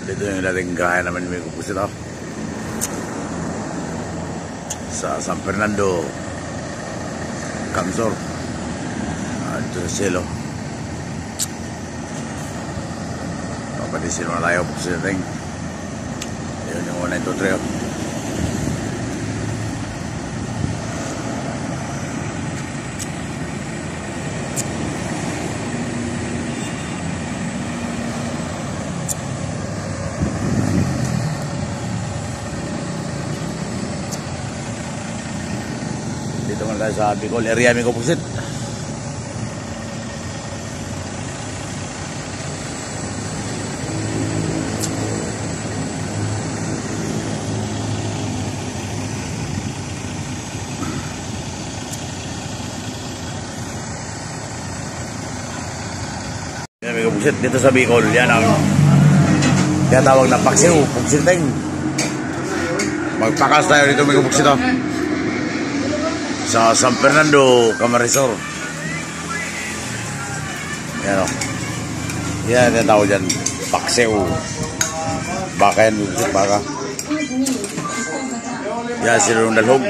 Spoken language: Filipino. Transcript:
Dito yung dating gaya naman may kupos ito. Sa San Fernando, Camsor. Ito sa Silo. Papatisin mo tayo po sa dating. Yun yung 1, 2, 3. Dito muna tayo sa Bicol area, may kupuksit. May kupuksit dito sa Bicol. Yan ang tinatawag na paksiw, puksiting. Magpakas tayo dito, may kupuksit sa San Fernando, Camarines. Yan o. Yan ang tawag dyan. Paksiw. Baka yan. Baka. Yan sila nung dalhog.